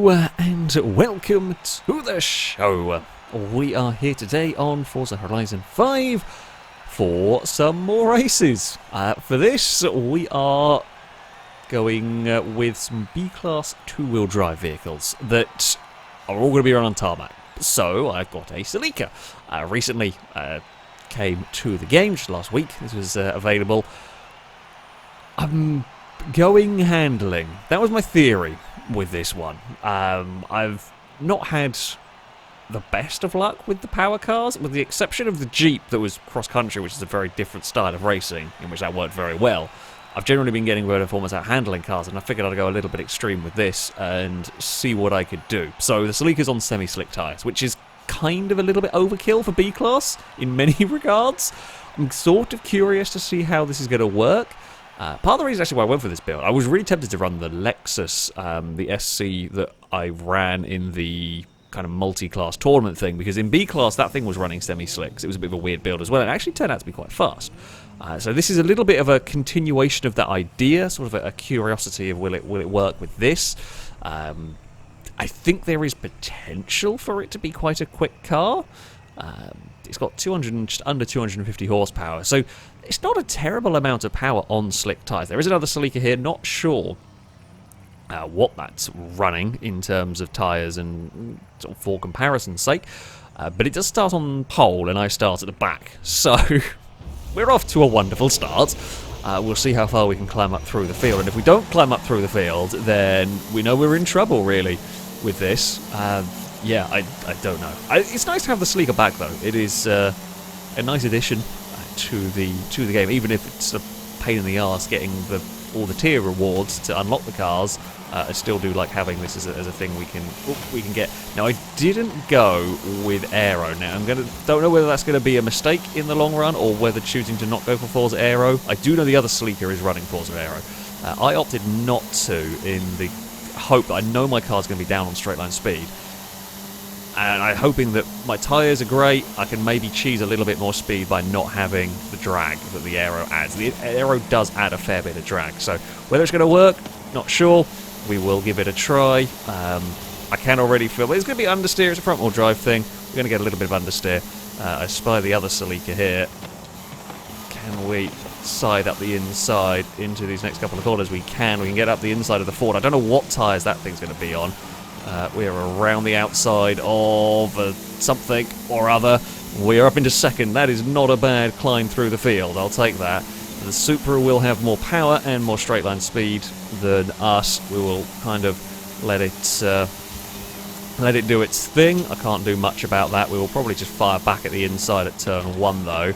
Hello and welcome to the show. We are here today on Forza Horizon 5 for some more races. For this, we are going with some B-Class two-wheel drive vehicles that are all going to be run on tarmac. So I've got a Celica. Recently came to the game just last week. This was available. Going handling. That was my theory with this one. I've not had the best of luck with the power cars, with the exception of the Jeep that was cross-country, which is a very different style of racing, in which that worked very well. I've generally been getting better performance out handling cars, and I figured I'd go a little bit extreme with this and see what I could do. So the Celica's on semi-slick tyres, which is kind of a little bit overkill for B-Class in many regards. I'm sort of curious to see how this is going to work. Part of the reason actually why I went for this build, I was really tempted to run the Lexus, the SC that I ran in the kind of multi-class tournament thing, because in B-Class that thing was running semi-slicks. It was a bit of a weird build as well, and it actually turned out to be quite fast. So this is a little bit of a continuation of that idea, sort of a curiosity of will it work with this. I think there is potential for it to be quite a quick car. It's got just under 250 horsepower, so it's not a terrible amount of power on slick tyres. There is another Celica here, not sure what that's running in terms of tyres and sort of for comparison's sake, but it does start on pole and I start at the back, so we're off to a wonderful start. We'll see how far we can climb up through the field, and if we don't climb up through the field, then we know we're in trouble really with this. Yeah, I don't know. It's nice to have the Celica back though. It is a nice addition to the game, even if it's a pain in the arse getting all the tier rewards to unlock the cars. I still do like having this as a thing we can get. Now I didn't go with Aero. Now don't know whether that's gonna be a mistake in the long run or whether choosing to not go for Forza Aero. I do know the other Celica is running Forza Aero. I opted not to in the hope that I know my car's gonna be down on straight line speed. And I'm hoping that my tyres are great, I can maybe cheese a little bit more speed by not having the drag that the Aero adds. The Aero does add a fair bit of drag, so whether it's going to work, not sure. We will give it a try. I can already feel it's going to be understeer, it's a front-wheel drive thing. We're going to get a little bit of understeer. I spy the other Celica here. Can we side up the inside into these next couple of corners? We can get up the inside of the Ford. I don't know what tyres that thing's going to be on. We are around the outside of something or other. We are up into second. That is not a bad climb through the field. I'll take that. The Supra will have more power and more straight line speed than us. We will kind of let it do its thing. I can't do much about that. We will probably just fire back at the inside at turn 1 though.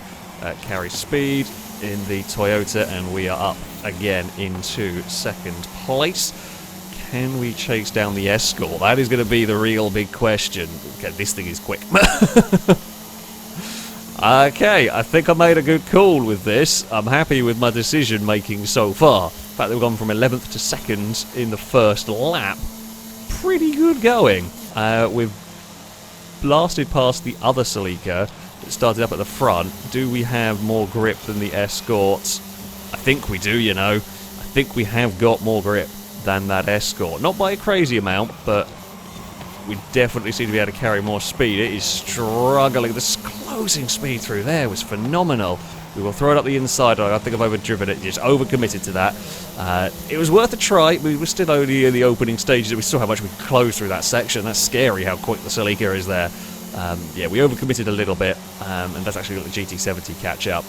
Carry speed in the Toyota, and we are up again into second place. Can we chase down the Escort? That is going to be the real big question. Okay, this thing is quick. Okay, I think I made a good call with this. I'm happy with my decision making so far. In fact, we've gone from 11th to 2nd in the first lap. Pretty good going. We've blasted past the other Celica that started up at the front. Do we have more grip than the Escorts? I think we do, you know. I think we have got more grip than that Escort. Not by a crazy amount, but we definitely seem to be able to carry more speed. It is struggling. The closing speed through there was phenomenal. We will throw it up the inside. I think I've overdriven it, just overcommitted to that. It was worth a try. We were still only in the opening stages. We saw how much we could close through that section. That's scary how quick the Celica is there. Yeah, we overcommitted a little bit, and that's actually let the GT70 catch up.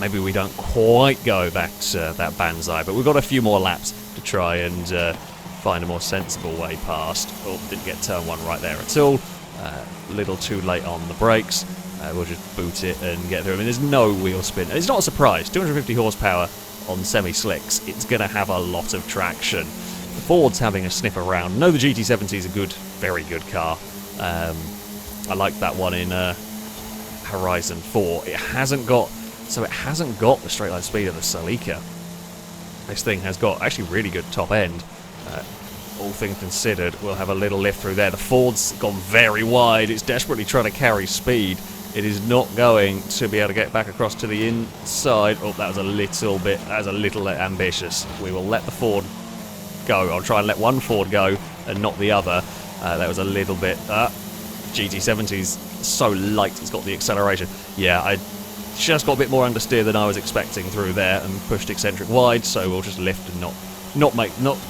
Maybe we don't quite go back to that Banzai, but we've got a few more laps to try and find a more sensible way past. Oh, didn't get turn 1 right there at all. A little too late on the brakes. We'll just boot it and get through. I mean, there's no wheel spin. And it's not a surprise. 250 horsepower on semi-slicks. It's going to have a lot of traction. The Ford's having a sniff around. No, the GT70 is a good, very good car. I like that one in Horizon 4. It hasn't got the straight line speed of the Celica. This thing has got actually really good top end. All things considered, we'll have a little lift through there. The Ford's gone very wide. It's desperately trying to carry speed. It is not going to be able to get back across to the inside. Oh, that was a little ambitious. We will let the Ford go. I'll try and let one Ford go and not the other. That was a little bit... GT70's so light, it's got the acceleration. Yeah, I just got a bit more understeer than I was expecting through there and pushed eccentric wide, so we'll just lift and not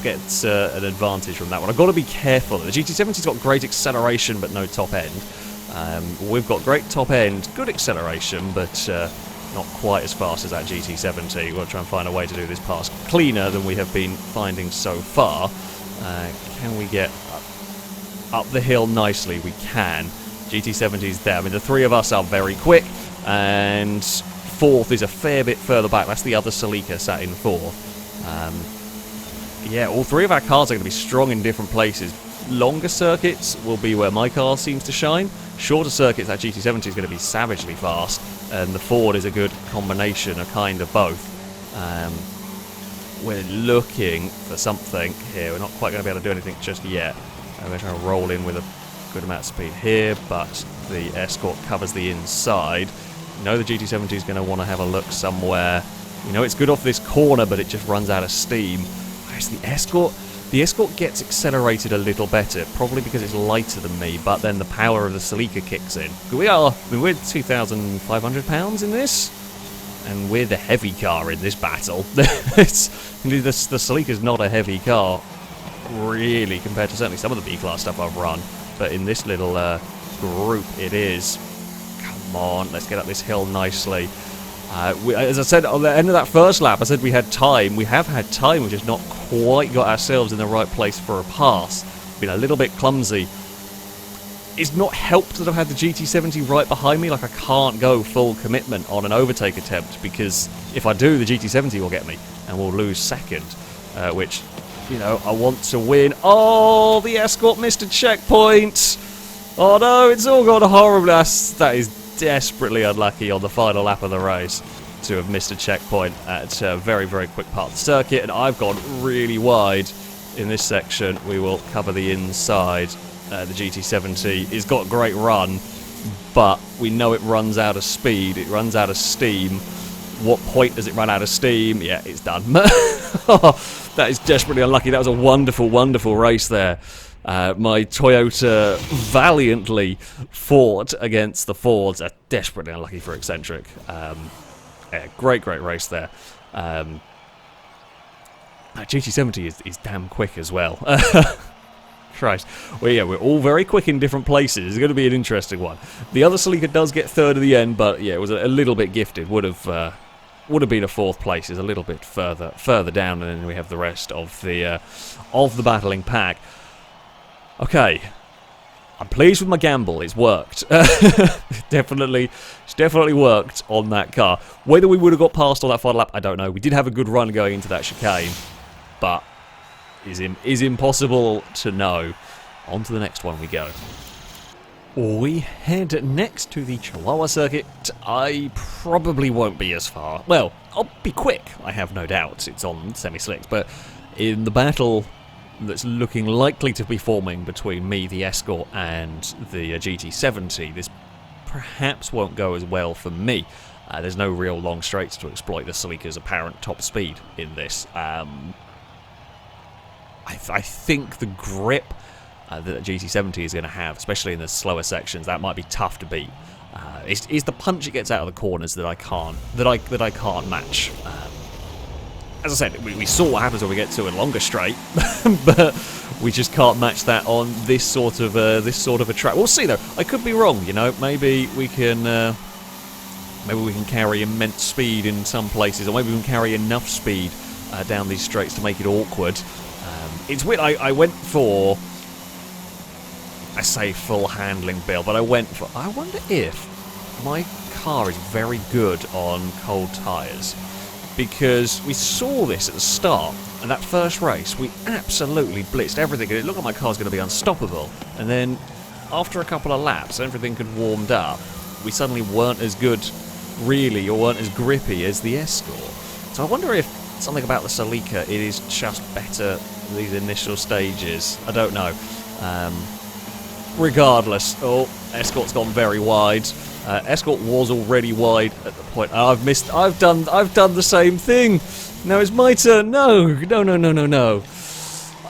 get an advantage from that one. I've got to be careful. The GT70's got great acceleration but no top end. We've got great top end, good acceleration, but not quite as fast as that GT70. We'll try and find a way to do this pass cleaner than we have been finding so far. Can we get up the hill nicely? We can. GT70's there. I mean, the three of us are very quick, and fourth is a fair bit further back. That's the other Celica sat in fourth. Yeah, all three of our cars are going to be strong in different places. Longer circuits will be where my car seems to shine. Shorter circuits, that GT70 is going to be savagely fast, and the Ford is a good combination, a kind of both. We're looking for something here. We're not quite going to be able to do anything just yet. I'm going to try and roll in with a good amount of speed here, but the Escort covers the inside. You know the GT70 is going to want to have a look somewhere. You know it's good off this corner, but it just runs out of steam. Whereas the Escort gets accelerated a little better, probably because it's lighter than me, but then the power of the Celica kicks in. We're 2,500 pounds in this, and we're the heavy car in this battle. The Celica's not a heavy car, really, compared to certainly some of the B-Class stuff I've run, but in this little group it is. Come on, let's get up this hill nicely. As I said on the end of that first lap, I said we had time. We have had time, we've just not quite got ourselves in the right place for a pass. Been a little bit clumsy. It's not helped that I've had the GT70 right behind me. Like, I can't go full commitment on an overtake attempt, because if I do, the GT70 will get me and we'll lose second, which, you know, I want to win. Oh, the Escort missed a checkpoint. Oh no, it's all gone horribly. That is desperately unlucky on the final lap of the race to have missed a checkpoint at a very, very quick part of the circuit, and I've gone really wide in this section. We will cover the inside. The GT70 has got a great run, but we know it runs out of speed, it runs out of steam. What point does it run out of steam? Yeah, it's done. That is desperately unlucky. That was a wonderful, wonderful race there. My Toyota valiantly fought against the Fords. Desperately unlucky for eccentric. Yeah, great race there. That GT70 is damn quick as well. Christ. Well, yeah, we're all very quick in different places. It's going to be an interesting one. The other Celica does get third at the end, but yeah, it was a little bit gifted. Would have been a fourth place. It's a little bit further down, and then we have the rest of the battling pack. Okay, I'm pleased with my gamble. It's worked. It's definitely worked on that car. Whether we would have got past on that final lap, I don't know. We did have a good run going into that chicane, but is impossible to know. On to the next one we go. We head next to the Chihuahua circuit. I probably won't be as far. Well, I'll be quick, I have no doubt. It's on semi-slicks, but in the battle that's looking likely to be forming between me, the Escort, and the GT70, this perhaps won't go as well for me. There's no real long straights to exploit the Celica's apparent top speed in this. I think the grip that the GT70 is going to have, especially in the slower sections, that might be tough to beat. It's the punch it gets out of the corners that I can't match. As I said, we saw what happens when we get to a longer straight, but we just can't match that on this sort of a track. We'll see though. I could be wrong. You know, maybe we can carry immense speed in some places, or maybe we can carry enough speed down these straights to make it awkward. It's weird. I went for, I say full handling build, but I wonder if my car is very good on cold tyres, because we saw this at the start, and that first race, we absolutely blitzed everything, and it looked like my car's going to be unstoppable, and then after a couple of laps, everything had warmed up, we suddenly weren't as good, really, or weren't as grippy as the Escort. So I wonder if something about the Celica, it is just better these initial stages. I don't know. Regardless, Escort's gone very wide. Escort was already wide at the point. I've done the same thing. Now it's my turn. No.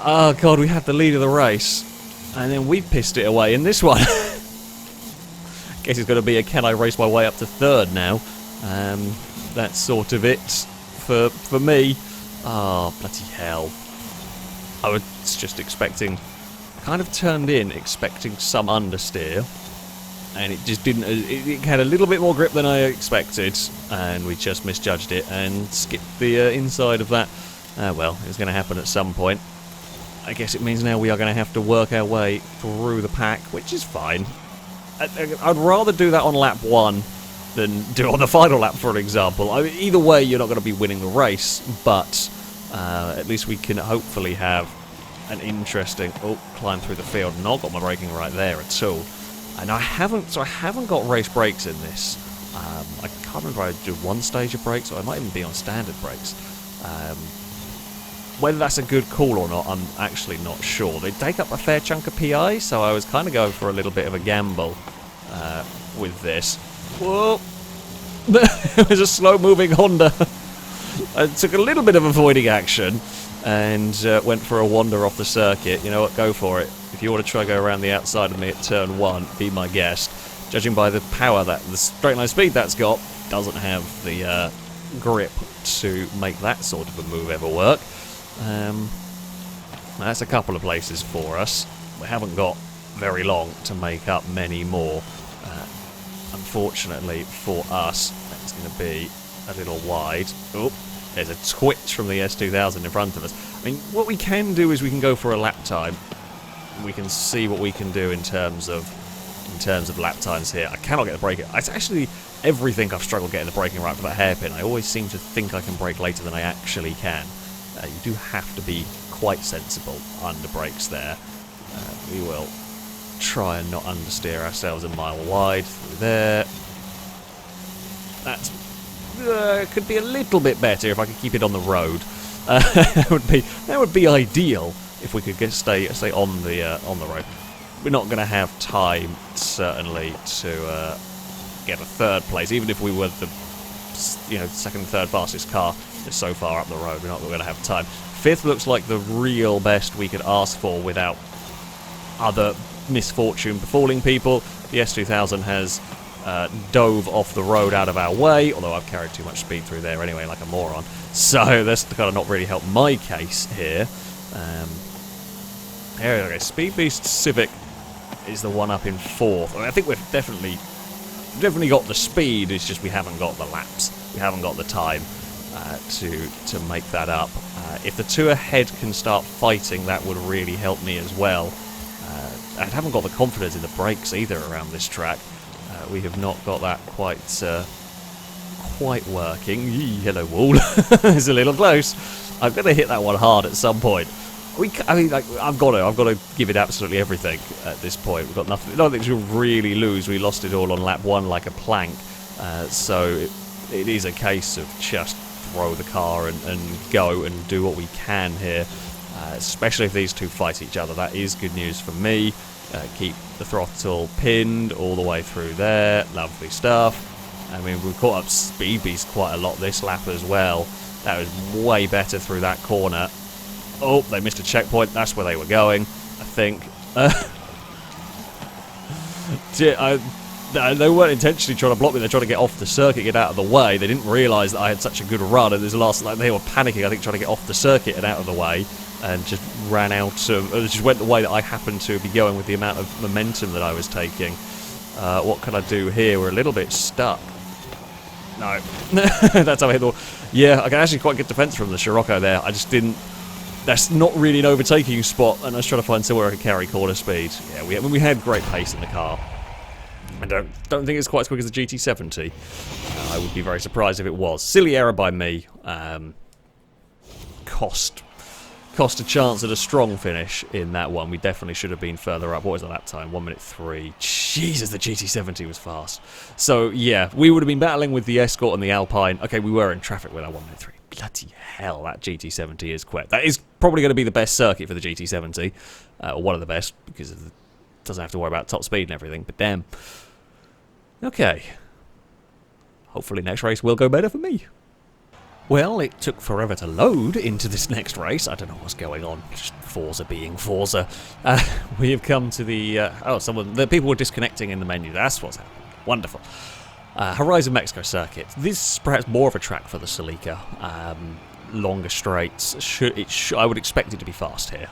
Oh god, we had the lead of the race, and then we pissed it away in this one. Guess it's going to be a can I race my way up to third now. That's sort of it for me. Oh, bloody hell. I was just expecting, kind of turned in expecting some understeer, and it just didn't. It had a little bit more grip than I expected, and we just misjudged it and skipped the inside of that. Well, it was going to happen at some point. I guess it means now we are going to have to work our way through the pack, which is fine. I'd rather do that on lap 1 than do it on the final lap, for example. I mean, either way, you're not going to be winning the race, but at least we can hopefully have an interesting climb through the field. Not got my braking right there at all, and I haven't got race brakes in this. I can't remember if I do one stage of brakes, or I might even be on standard brakes. Whether that's a good call or not, I'm actually not sure. They take up a fair chunk of PI, so I was kind of going for a little bit of a gamble with this. Whoa! It was a slow-moving Honda. I took a little bit of avoiding action and went for a wander off the circuit. You know what? Go for it. If you want to try to go around the outside of me at turn 1, be my guest. Judging by the power the straight line speed that's got, doesn't have the grip to make that sort of a move ever work. That's a couple of places for us. We haven't got very long to make up many more. Unfortunately for us, that's going to be a little wide. Oh, there's a twitch from the S2000 in front of us. I mean, what we can do is we can go for a lap time. We can see what we can do in terms of lap times here. I cannot get the braking. It's actually everything I've struggled getting the braking right for that hairpin. I always seem to think I can brake later than I actually can. You do have to be quite sensible under brakes there. We will try and not understeer ourselves a mile wide through there. That could be a little bit better if I could keep it on the road. That would be ideal if we could stay on the road. We're not going to have time certainly to get a third place, even if we were the second and third fastest car. Is so far up the road, we're not going to have time. 5th looks like the real best we could ask for without other misfortune befalling people. The S2000 has dove off the road out of our way, although I've carried too much speed through there anyway, like a moron. So that's kind of not really helped my case here. Okay, Speed Beast Civic is the one up in 4th. I mean, I think we've definitely got the speed. It's just we haven't got the laps. We haven't got the time to make that up. If the two ahead can start fighting, that would really help me as well. I haven't got the confidence in the brakes either around this track. We have not got that quite working. Hello, wall. It's a little close. I'm going to hit that one hard at some point. I've got to give it absolutely everything at this point. We've got nothing to really lose. We lost it all on lap 1 like a plank. So it is a case of just throw the car and go and do what we can here, especially if these two fight each other. That is good news for me. Keep the throttle pinned all the way through there. Lovely stuff. I mean, we've caught up Speed Beast quite a lot this lap as well. That was way better through that corner. Oh, they missed a checkpoint. That's where they were going, I think. They weren't intentionally trying to block me. They're trying to get off the circuit, get out of the way. They didn't realise that I had such a good run. And they were panicking, I think, trying to get off the circuit and out of the way, and just ran out of. Just went the way that I happened to be going with the amount of momentum that I was taking. What can I do here? We're a little bit stuck. No, that's how I hit the. Yeah, I can actually quite get defence from the Scirocco there. I just didn't. That's not really an overtaking spot, and I was trying to find somewhere I could carry corner speed. Yeah, we had great pace in the car. I don't think it's quite as quick as the GT70. I would be very surprised if it was. Silly error by me. Cost a chance at a strong finish in that one. We definitely should have been further up. What was the lap time? 1:03. Jesus, the GT70 was fast. So yeah, we would have been battling with the Escort and the Alpine. Okay, we were in traffic with our 1:03. Bloody hell, that GT70 is quick. That is probably going to be the best circuit for the GT70, or one of the best, because it doesn't have to worry about top speed and everything. But damn. Okay. Hopefully next race will go better for me. Well, it took forever to load into this next race. I don't know what's going on. Just Forza being Forza. We have come to the... the people were disconnecting in the menu. That's what's happened. Wonderful. Horizon Mexico Circuit. This is perhaps more of a track for the Celica. Longer straights. I would expect it to be fast here.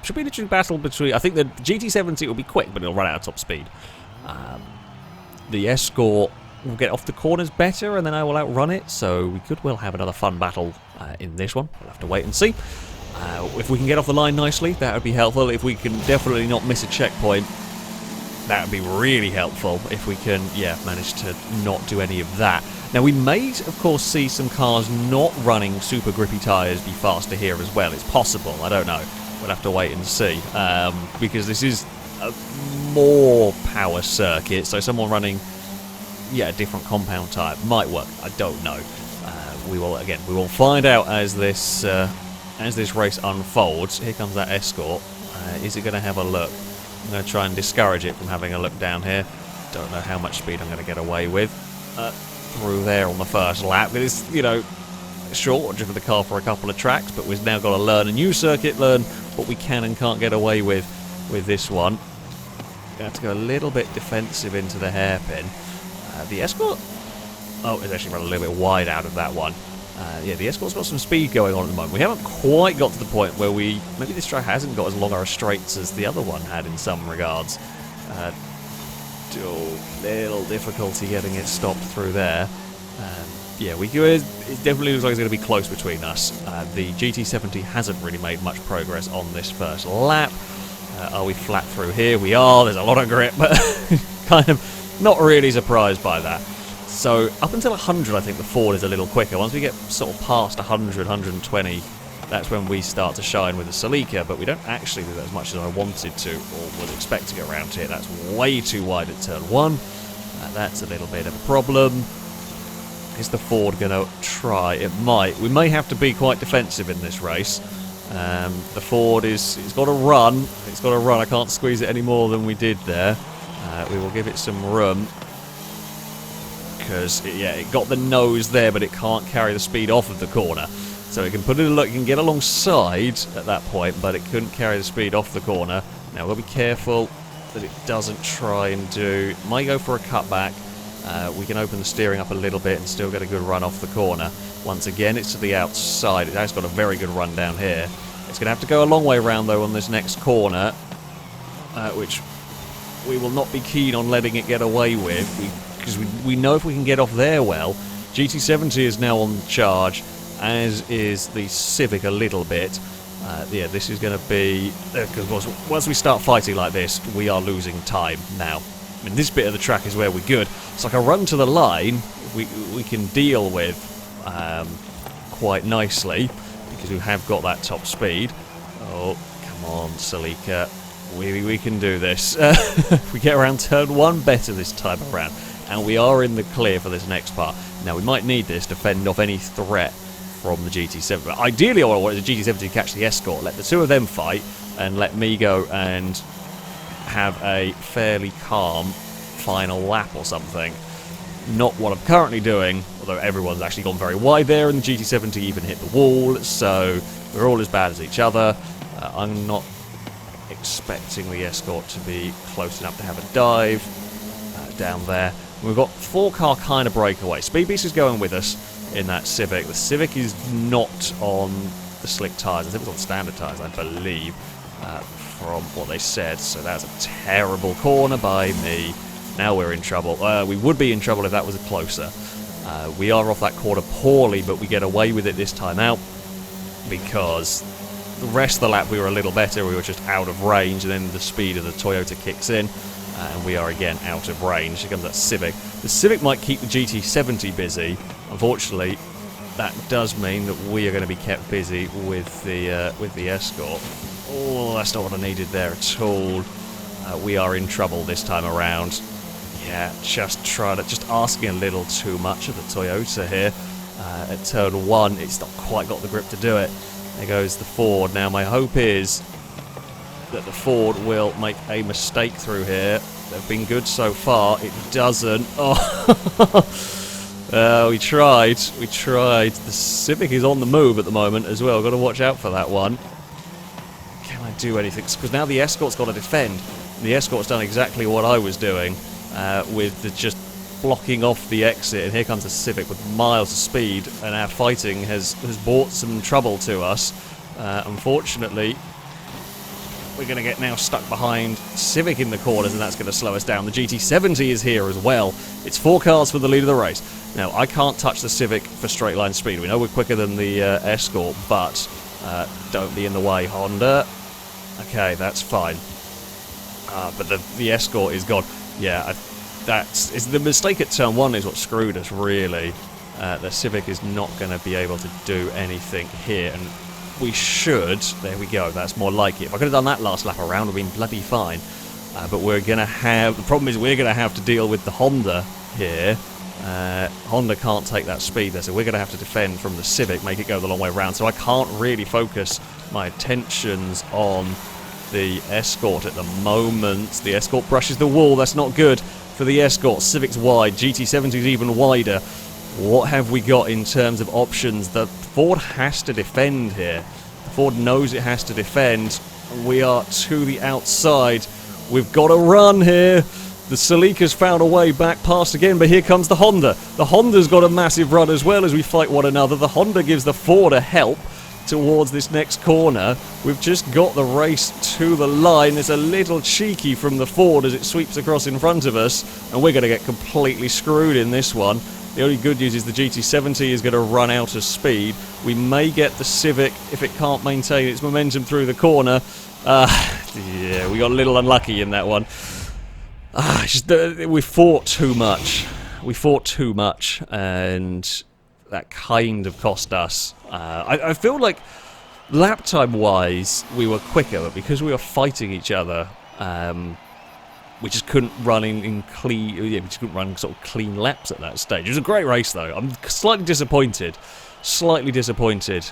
Should be an interesting battle between... I think the GT70 will be quick, but it'll run out of top speed. The Escort will get off the corners better, and then I will outrun it, so we could well have another fun battle in this one. We'll have to wait and see. If we can get off the line nicely, that would be helpful. If we can definitely not miss a checkpoint, that would be really helpful. If we can, manage to not do any of that. Now, we may, of course, see some cars not running super grippy tyres be faster here as well. It's possible. I don't know. We'll have to wait and see. Because this is a more power circuit, so someone running... a different compound type might work. I don't know. We will find out as this race unfolds. Here comes that Escort. Is it going to have a look? I'm going to try and discourage it from having a look down here. Don't know how much speed I'm going to get away with through there on the first lap. It is, short. I've driven the car for a couple of tracks, but we've now got to learn a new circuit, learn what we can and can't get away with this one. Going to have to go a little bit defensive into the hairpin. The Escort... Oh, it's actually run a little bit wide out of that one. The Escort's got some speed going on at the moment. We haven't quite got to the point where we... Maybe this track hasn't got as long a straights as the other one had in some regards. Little difficulty getting it stopped through there. It definitely looks like it's going to be close between us. The GT70 hasn't really made much progress on this first lap. Are we flat through here? We are. There's a lot of grip, but kind of... Not really surprised by that. So, up until 100, I think the Ford is a little quicker. Once we get sort of past 100, 120, that's when we start to shine with the Celica, but we don't actually do that as much as I wanted to, or would expect to get around here. That's way too wide at turn 1. That's a little bit of a problem. Is the Ford going to try? It might. We may have to be quite defensive in this race. The Ford it's got to run. It's got to run. I can't squeeze it any more than we did there. We will give it some room because it got the nose there, but it can't carry the speed off of the corner. So it can put it it can get alongside at that point, but it couldn't carry the speed off the corner. Now we'll be careful that it doesn't try and do. Might go for a cutback. We can open the steering up a little bit and still get a good run off the corner. Once again, it's to the outside. It has got a very good run down here. It's going to have to go a long way around though on this next corner, which we will not be keen on letting it get away with, because we know if we can get off there well. GT70 is now on charge, as is the Civic a little bit. This is going to be... Because once we start fighting like this, we are losing time now. I mean, this bit of the track is where we're good. It's like a run to the line we can deal with quite nicely, because we have got that top speed. Oh, come on, Celica. We can do this. We get around turn 1 better this time around, and we are in the clear for this next part. Now, we might need this to fend off any threat from the GT7. But ideally, I want the GT7 to catch the Escort, let the two of them fight, and let me go and have a fairly calm final lap or something. Not what I'm currently doing, although everyone's actually gone very wide there, and the GT70 even hit the wall, so we're all as bad as each other. I'm not expecting the Escort to be close enough to have a dive down there. We've got 4-car kind of breakaway. Speed Beast is going with us in that Civic. The Civic is not on the slick tyres. I think it's on standard tyres, I believe, from what they said. So that's a terrible corner by me. Now we're in trouble. We would be in trouble if that was closer. We are off that corner poorly, but we get away with it this time out because the rest of the lap we were a little better. We were just out of range, and then the speed of the Toyota kicks in, and we are again out of range. Here comes that Civic. The Civic might keep the GT70 busy. Unfortunately, that does mean that we are going to be kept busy with the Escort. Oh, that's not what I needed there at all. We are in trouble this time around. Yeah, just asking a little too much of the Toyota here. At turn 1, it's not quite got the grip to do it. There goes the Ford. Now my hope is that the Ford will make a mistake through here. They've been good so far. It doesn't. Oh, We tried. We tried. The Civic is on the move at the moment as well. Got to watch out for that one. Can I do anything? Because now the Escort's got to defend. The Escort's done exactly what I was doing with the just blocking off the exit. And here comes the Civic with miles of speed. And our fighting has brought some trouble to us. Unfortunately, we're going to get now stuck behind Civic in the corners, and that's going to slow us down. The GT70 is here as well. It's 4 cars for the lead of the race. Now, I can't touch the Civic for straight line speed. We know we're quicker than the Escort, but don't be in the way, Honda. Okay, that's fine. But the Escort is gone. Yeah, that's the mistake at turn 1 is what screwed us, really. The Civic is not going to be able to do anything here, and we should. There we go. That's more like it. If I could have done that last lap around, we'd been bloody fine. But we're going to have... The problem is we're going to have to deal with the Honda here. Honda can't take that speed there, so we're going to have to defend from the Civic, make it go the long way around. So I can't really focus my attentions on the Escort at the moment. The Escort brushes the wall. That's not good for the Escort. Civic's wide. GT70's even wider. What have we got in terms of options? The Ford has to defend here. The Ford knows it has to defend. We are to the outside. We've got to run here. The Celica's found a way back past again, but here comes the Honda. The Honda's got a massive run as well as we fight one another. The Honda gives the Ford a help towards this next corner. We've just got the race to the line. It's a little cheeky from the Ford as it sweeps across in front of us, and we're going to get completely screwed in this one. The only good news is the GT70 is going to run out of speed. We may get the Civic if it can't maintain its momentum through the corner. Yeah, we got a little unlucky in that one. We fought too much. We fought too much, and that kind of cost us. I feel like lap time-wise, we were quicker, but because we were fighting each other, we just couldn't run in clean. Yeah, we just couldn't run sort of clean laps at that stage. It was a great race, though. I'm slightly disappointed. Slightly disappointed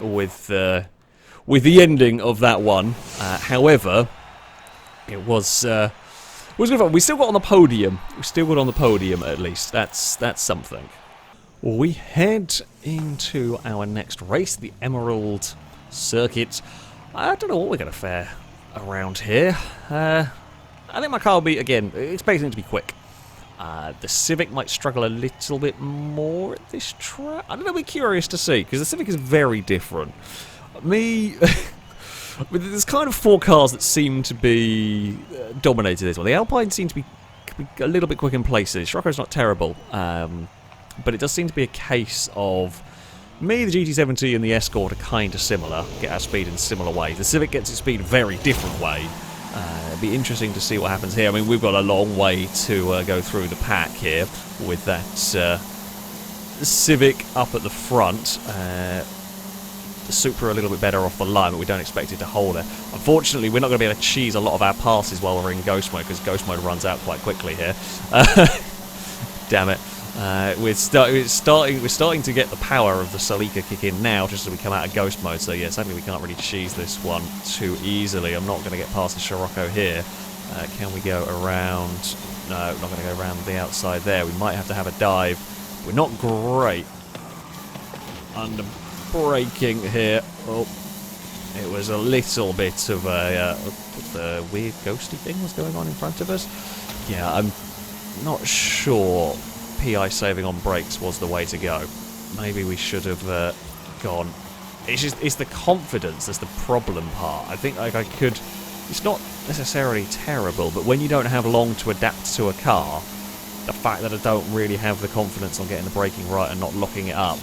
with the ending of that one. However, it was good fun. We still got on the podium. We still got on the podium at least. That's something. Well, we head into our next race, the Emerald Circuit. I don't know what we're going to fare around here. I think my car will be, again, expecting it to be quick. The Civic might struggle a little bit more at this track. I don't know, I'll be curious to see, because the Civic is very different. There's kind of 4 cars that seem to be dominated this one. The Alpine seems to be a little bit quick in places. Scirocco's not terrible, but it does seem to be a case of the GT70 and the Escort are kind of similar, get our speed in similar ways. The Civic gets its speed a very different way. It'd be interesting to see what happens here. I mean, we've got a long way to go through the pack here with that Civic up at the front. The Supra a little bit better off the line, but we don't expect it to hold it. Unfortunately, we're not going to be able to cheese a lot of our passes while we're in Ghost Mode, because Ghost Mode runs out quite quickly here. Damn it. We're starting to get the power of the Celica kick in now, just as we come out of Ghost Mode. So yeah, sadly we can't really cheese this one too easily. I'm not going to get past the Scirocco here. Can we go around? No, we're not going to go around the outside there. We might have to have a dive. We're not great under braking here. Oh, it was a little bit of a weird ghosty thing was going on in front of us. Yeah, I'm not sure PI saving on brakes was the way to go. Maybe we should have gone. It's the confidence that's the problem part. I think like I could. It's not necessarily terrible, but when you don't have long to adapt to a car, the fact that I don't really have the confidence on getting the braking right and not locking it up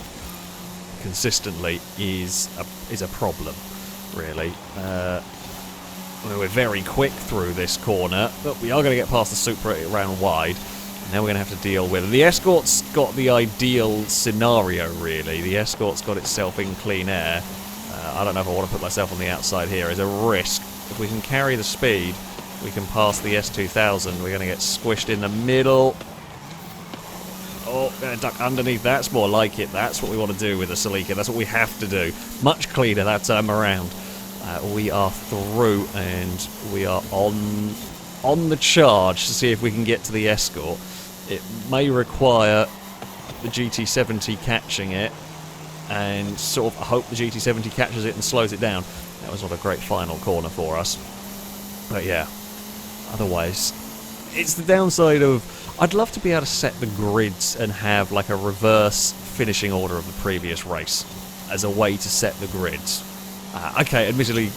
consistently is a problem, really. We're very quick through this corner, but we are going to get past the Supra around wide. Now we're going to have to deal with it. The Escort's got the ideal scenario, really. The Escort's got itself in clean air. I don't know if I want to put myself on the outside here. It's a risk. If we can carry the speed, we can pass the S2000. We're going to get squished in the middle. Oh, going to duck underneath. That's more like it. That's what we want to do with the Celica. That's what we have to do. Much cleaner that time around. We are through, and we are on the charge to see if we can get to the Escort. It may require the GT70 catching it, and sort of hope the GT70 catches it and slows it down. That was not a great final corner for us. But yeah, otherwise, it's the downside of... I'd love to be able to set the grids and have like a reverse finishing order of the previous race as a way to set the grids. Okay, admittedly,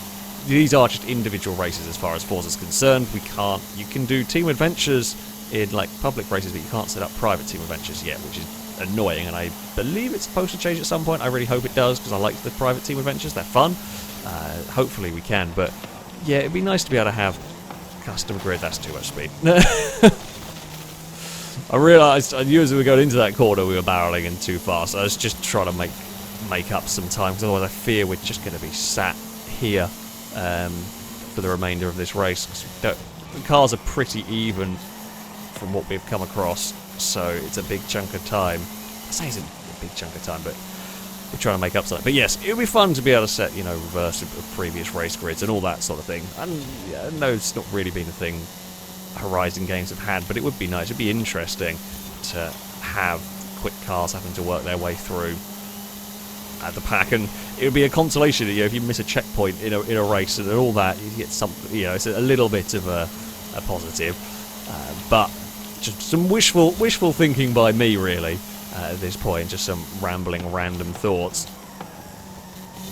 these are just individual races as far as Forza's concerned. We can't... You can do team adventures in like public races, but you can't set up private team adventures yet, which is annoying, and I believe it's supposed to change at some point. I really hope it does, because I like the private team adventures. They're fun. Hopefully we can, but yeah, it'd be nice to be able to have custom grid. That's too much speed. I realised, I knew as we were going into that corner we were barrelling in too fast. I was just trying to make up some time, because otherwise I fear we're just going to be sat here for the remainder of this race. The cars are pretty even from what we've come across, so it's a big chunk of time. I say it's a big chunk of time, but we're trying to make up something. But yes, it would be fun to be able to set, you know, reverse of previous race grids and all that sort of thing. And yeah, I know it's not really been a thing Horizon games have had, but it would be nice. It'd be interesting to have quick cars having to work their way through the pack, and it would be a consolation, you know, if you miss a checkpoint in a race and all that, you get something, you know, it's a little bit of a positive, but just some wishful thinking by me, really, at this point. Just some rambling, random thoughts.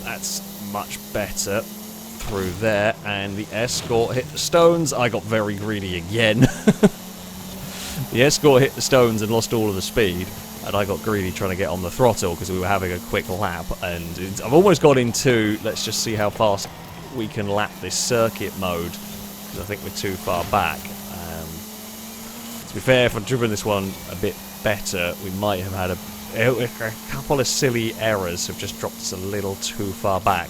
That's much better through there, and the Escort hit the stones. I got very greedy again. The Escort hit the stones and lost all of the speed, and I got greedy trying to get on the throttle because we were having a quick lap, and I've almost got into, let's just see how fast we can lap this circuit mode, because I think we're too far back. To be fair, if I'd driven this one a bit better, we might have had a couple of silly errors have just dropped us a little too far back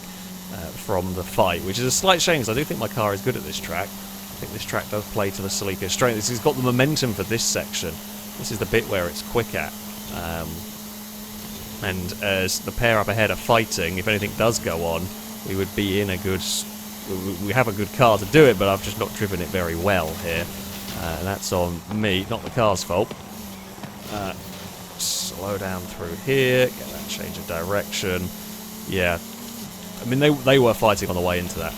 from the fight, which is a slight shame, because I do think my car is good at this track. I think this track does play to the Celica's strength. This has got the momentum for this section. This is the bit where it's quick at. And as the pair up ahead are fighting, if anything does go on, we would be in a good... We have a good car to do it, but I've just not driven it very well here. That's on me, not the car's fault. Slow down through here, get that change of direction. Yeah, I mean, they were fighting on the way into that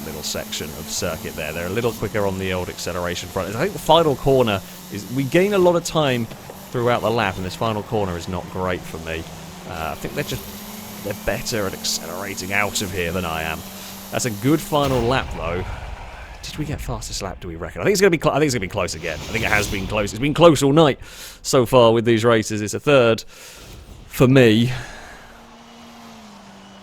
little section of circuit there. They're a little quicker on the old acceleration front. I think the final corner is... We gain a lot of time throughout the lap, and this final corner is not great for me. I think they're better at accelerating out of here than I am. That's a good final lap, though. Did we get fastest lap, do we reckon? I think it's going to be I think it's going to be close again. I think it has been close. It's been close all night so far with these races. It's a third for me.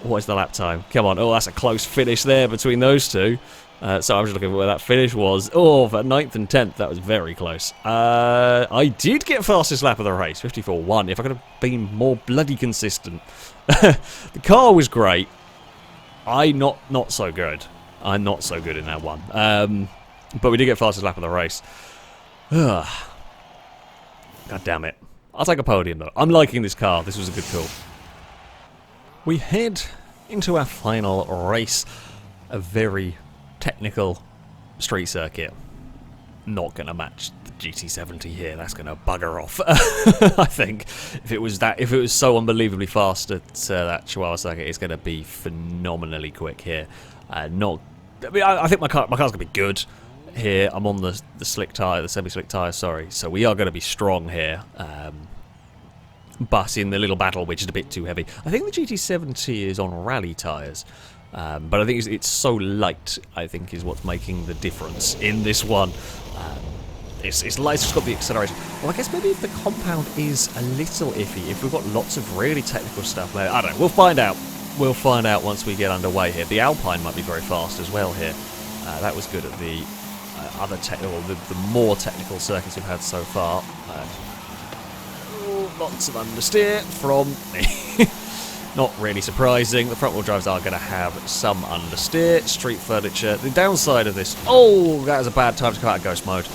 What is the lap time? Come on. Oh, that's a close finish there between those two. So I'm just looking at where that finish was. Oh, for 9th and 10th, that was very close. I did get fastest lap of the race, 54.1. If I could have been more bloody consistent. The car was great. Not so good. I'm not so good in that one. But we did get fastest lap of the race. God damn it. I'll take a podium, though. I'm liking this car. This was a good call. We head into our final race. A very technical street circuit. Not going to match the GT70 here. That's going to bugger off. I think if it was so unbelievably fast at that Chihuahua circuit, it's going to be phenomenally quick here. I think my car's going to be good here. I'm on the slick tyre, the semi-slick tyre, sorry. So we are going to be strong here. But in the little battle, which is a bit too heavy. I think the GT70 is on rally tyres. But I think it's so light, I think, is what's making the difference in this one. It's light, it's got the acceleration. Well, I guess maybe if the compound is a little iffy, if we've got lots of really technical stuff there, I don't know, we'll find out. We'll find out once we get underway here. The Alpine might be very fast as well here. That was good at the other technical, the more technical circuits we've had so far. Lots of understeer from me. Not really surprising. The front-wheel drives are going to have some understeer. Street furniture. The downside of this... Oh, that was a bad time to come out of ghost mode.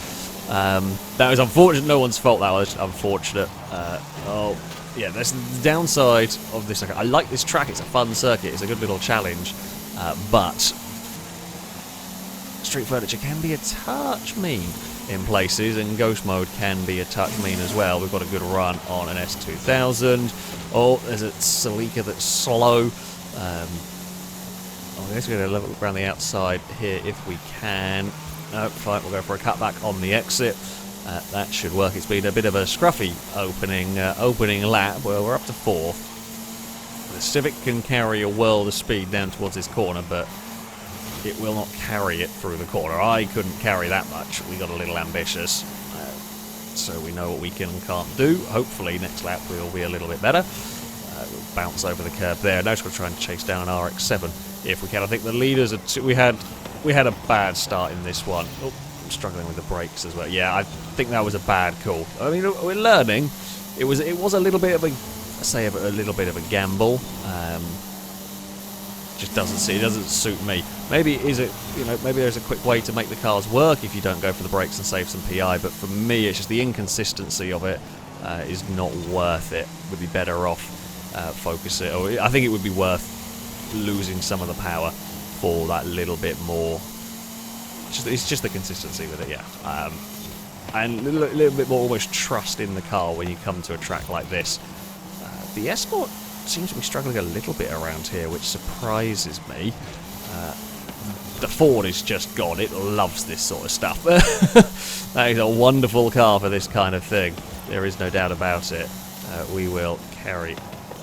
That was unfortunate. No one's fault, that was unfortunate. Oh, yeah, that's the downside of this. I like this track. It's a fun circuit. It's a good little challenge. But street furniture can be a touch mean. in places, and ghost mode can be a touch mean as well. We've got a good run on an S2000. Oh, there's a Celica that's slow. I guess we're going to level around the outside here if we can. No, fine, we'll go for a cutback on the exit. That should work. It's been a bit of a scruffy opening lap. Well, we're up to 4th. The Civic can carry a world of speed down towards this corner, but it will not carry it through the corner. I couldn't carry that much. We got a little ambitious. So we know what we can and can't do. Hopefully next lap we'll be a little bit better. We'll bounce over the curb there. Now just going to try and chase down an RX-7 if we can. I think the leaders are we had a bad start in this one. Oh, I'm struggling with the brakes as well. Yeah, I think that was a bad call. I mean, we're learning. It was a little bit of a little bit of a gamble. Just doesn't suit me. Maybe maybe there's a quick way to make the cars work if you don't go for the brakes and save some PI. But for me, it's just the inconsistency of it is not worth it. Would be better off focusing. Or I think it would be worth losing some of the power for that little bit more. It's just the consistency with it, yeah. And a little bit more almost trust in the car when you come to a track like this. The Escort seems to be struggling a little bit around here, which surprises me. The Ford is just gone. It loves this sort of stuff. That is a wonderful car for this kind of thing. There is no doubt about it. We will carry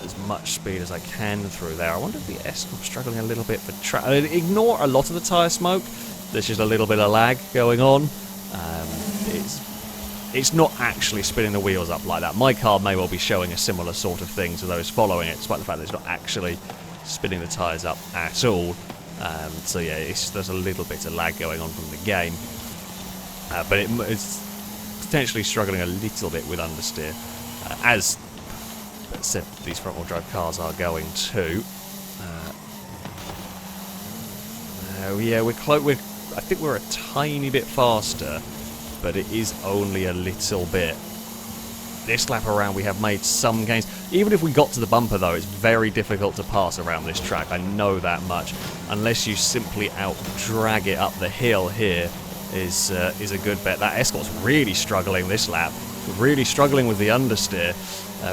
as much speed as I can through there. I wonder if the Escort's struggling a little bit for track. Ignore a lot of the tyre smoke. There's just a little bit of lag going on. It's not actually spinning the wheels up like that. My car may well be showing a similar sort of thing to those following it, despite the fact that it's not actually spinning the tyres up at all. So yeah, there's a little bit of lag going on from the game. But it's potentially struggling a little bit with understeer, as said, these front-wheel drive cars are going too. Yeah, I think we're a tiny bit faster, but it is only a little bit. This lap around we have made some gains. Even if we got to the bumper though, it's very difficult to pass around this track. I know that much. Unless you simply out-drag it up the hill here is a good bet. That Escort's really struggling this lap. Really struggling with the understeer.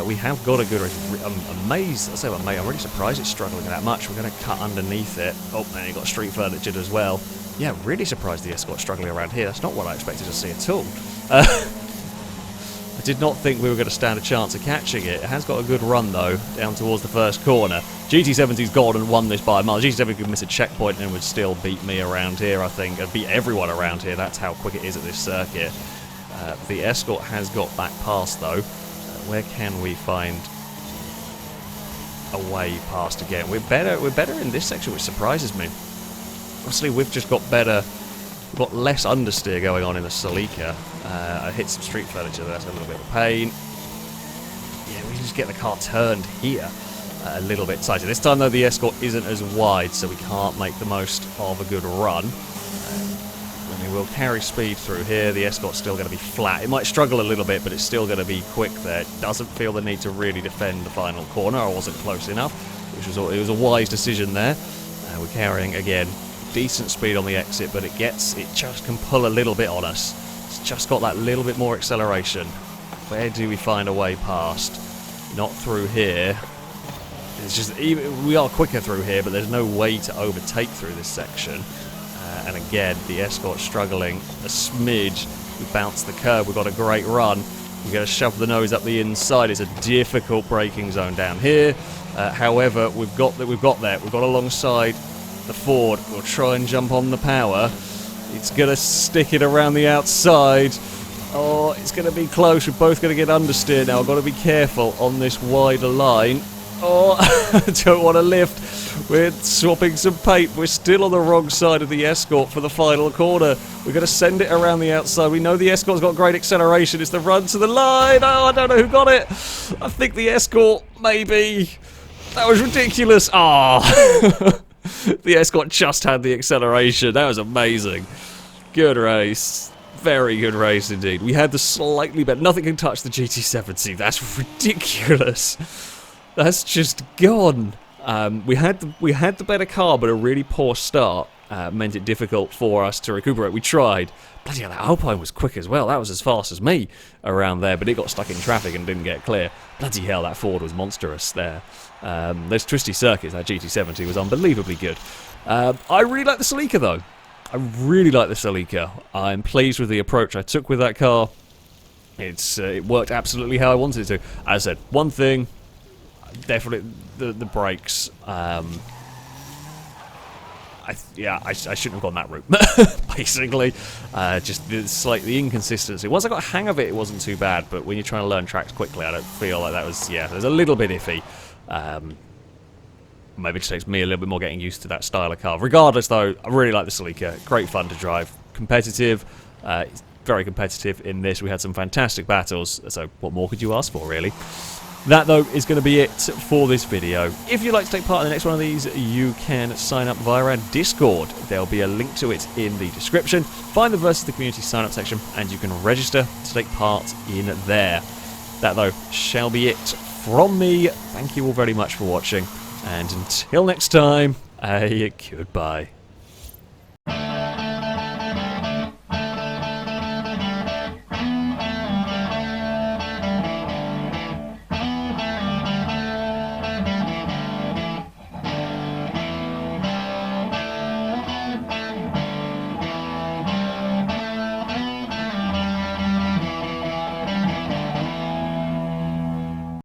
We have got a good race. I'm amazed. I'm really surprised it's struggling that much. We're going to cut underneath it. Oh, and you got street furniture as well. Yeah, really surprised the Escort's struggling around here. That's not what I expected to see at all. I did not think we were going to stand a chance of catching it. It has got a good run, though, down towards the first corner. GT70's gone and won this by a mile. GT70 could miss a checkpoint and would still beat me around here, I think. And beat everyone around here. That's how quick it is at this circuit. The Escort has got back past, though. Where can we find a way past again? We're better in this section, which surprises me. Obviously, we've just got better. We've got less understeer going on in the Celica. I hit some street furniture. That's a little bit of pain. Yeah, we just get the car turned here a little bit tighter. This time, though, the Escort isn't as wide, so we can't make the most of a good run. I mean, we'll carry speed through here. The Escort's still going to be flat. It might struggle a little bit, but it's still going to be quick there. It doesn't feel the need to really defend the final corner. I wasn't close enough, it was a wise decision there. We're carrying, again, decent speed on the exit, but it just can pull a little bit on us. It's just got that little bit more acceleration. Where do we find a way past? Not through here. It's just we are quicker through here, but there's no way to overtake through this section. And again, the Escort struggling a smidge. We bounce the curb. We've got a great run. We're going to shove the nose up the inside. It's a difficult braking zone down here. However, we've got there. We've got alongside the Ford. We'll try and jump on the power. It's going to stick it around the outside. Oh, it's going to be close. We're both going to get understeer now. I've got to be careful on this wider line. Oh, I don't want to lift. We're swapping some paint. We're still on the wrong side of the Escort for the final corner. We're going to send it around the outside. We know the Escort's got great acceleration. It's the run to the line. Oh, I don't know who got it. I think the Escort, maybe. That was ridiculous. Ah. Oh. The Escort just had the acceleration. That was amazing. Good race. Very good race indeed. We had the slightly better. Nothing can touch the GT70. That's ridiculous. That's just gone. We had the better car, but a really poor start. meant it difficult for us to recuperate. We tried. Bloody hell, that Alpine was quick as well. That was as fast as me around there, but it got stuck in traffic and didn't get clear. Bloody hell, that Ford was monstrous there. Those twisty circuits, that GT70 was unbelievably good. I really like the Celica, though. I really like the Celica. I'm pleased with the approach I took with that car. It worked absolutely how I wanted it to. As I said, one thing, definitely the brakes. I shouldn't have gone that route, basically. Just the inconsistency. Once I got a hang of it, it wasn't too bad, but when you're trying to learn tracks quickly, I don't feel like that was, it was a little bit iffy. Maybe it just takes me a little bit more getting used to that style of car. Regardless, though, I really like the Celica. Great fun to drive. Competitive. Very competitive in this. We had some fantastic battles, so what more could you ask for, really? That, though, is going to be it for this video. If you'd like to take part in the next one of these, you can sign up via our Discord. There'll be a link to it in the description. Find the versus the community sign-up section, and you can register to take part in there. That, though, shall be it from me. Thank you all very much for watching, and until next time, goodbye.